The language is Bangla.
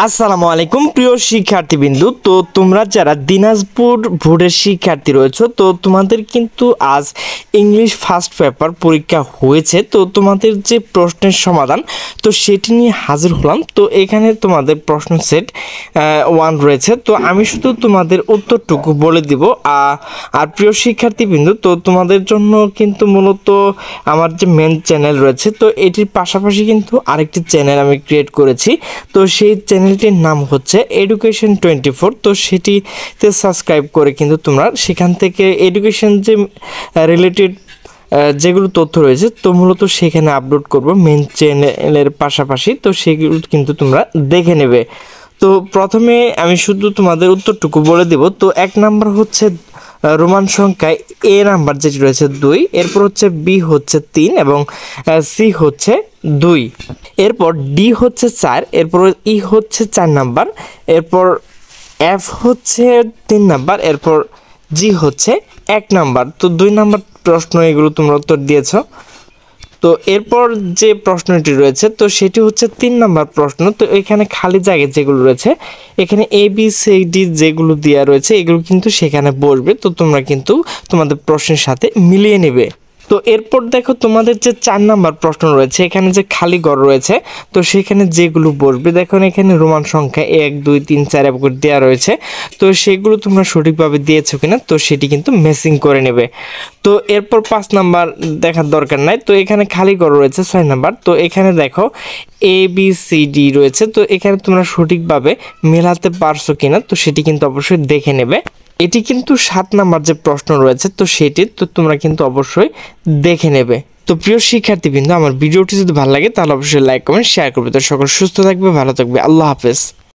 আসসালামু আলাইকুম প্রিয় শিক্ষার্থীবৃন্দু। তো তোমরা যারা দিনাজপুর বোর্ডের শিক্ষার্থী রয়েছে, তো তোমাদের কিন্তু আজ ইংলিশ ফার্স্ট পেপার পরীক্ষা হয়েছে। তো তোমাদের যে প্রশ্নের সমাধান, তো সেটি নিয়ে হাজির হলাম। তো এখানে তোমাদের প্রশ্ন সেট 1 রয়েছে। তো আমি শুধু তোমাদের উত্তরটুকু বলে দিব। আর প্রিয় শিক্ষার্থীবৃন্দু, তো তোমাদের জন্য কিন্তু মূলত আমার যে মেন চ্যানেল রয়েছে, তো এটির পাশাপাশি কিন্তু আরেকটি চ্যানেল আমি ক্রিয়েট করেছি। তো সেই চ্যানেলটির নাম হচ্ছে এডুকেশন 24। তো সেটিতে সাবস্ক্রাইব করে কিন্তু তোমরা সেখান থেকে এডুকেশন যে রিলেটেড যেগুলো তথ্য রয়েছে, তো মূলত সেখানে আপলোড করব মেন চ্যানেলের পাশাপাশি। তো সেগুলো কিন্তু তোমরা দেখে নেবে। তো প্রথমে আমি শুধু তোমাদের উত্তরটুকু বলে দেব। তো 1 নাম্বার হচ্ছে রোমান সংখ্যায় এ নাম্বার যেটি রয়েছে 2, এরপর হচ্ছে বি হচ্ছে 3 এবং সি হচ্ছে 2, এরপর ডি হচ্ছে 4, এরপর ই হচ্ছে 4 নাম্বার, এরপর এফ হচ্ছে 3 নাম্বার, এরপর জি হচ্ছে 1 নাম্বার। তো 2 নাম্বার প্রশ্ন এগুলো তোমরা উত্তর দিয়েছো। তো এরপর যে প্রশ্নটি রয়েছে, তো সেটি হচ্ছে 3 নাম্বার প্রশ্ন। তো এখানে খালি জায়গা যেগুলো রয়েছে, এখানে এ বি সি ডি যেগুলো দেওয়া রয়েছে, এগুলো কিন্তু সেখানে বসবে। তো তোমরা কিন্তু তোমাদের প্রশ্নের সাথে মিলিয়ে নেবে। তো এরপর দেখো তোমাদের যে 4 নাম্বার প্রশ্ন রয়েছে, এখানে যে খালি ঘর রয়েছে, তো সেখানে যেগুলো বসবে, দেখো এখানে রোমান সংখ্যা 1 2 3 4 করে দেওয়া রয়েছে। তো সেগুলো তোমরা সঠিকভাবে দিয়েছো কিনা, তো সেটি কিন্তু ম্যাচিং করে নেবে। তো এরপর 5 নাম্বার দেখার দরকার নাই। তো এখানে খালি ঘর রয়েছে 6 নাম্বার। তো এখানে দেখো এ বি সি ডি রয়েছে। তো এখানে তোমরা সঠিকভাবে মেলাতে পারছো কিনা, তো সেটি কিন্তু অবশ্যই দেখে নেবে। এটি কিন্তু 7 নাম্বার যে প্রশ্ন রয়েছে, তো সেটি তো তোমরা কিন্তু অবশ্যই দেখে নেবে। তো প্রিয় শিক্ষার্থীবৃন্দ, আমার ভিডিওটি যদি ভালো লাগে তাহলে অবশ্যই লাইক কমেন্ট শেয়ার করবে। তো সকল সুস্থ থাকবে, ভালো থাকবে। আল্লাহ হাফেজ।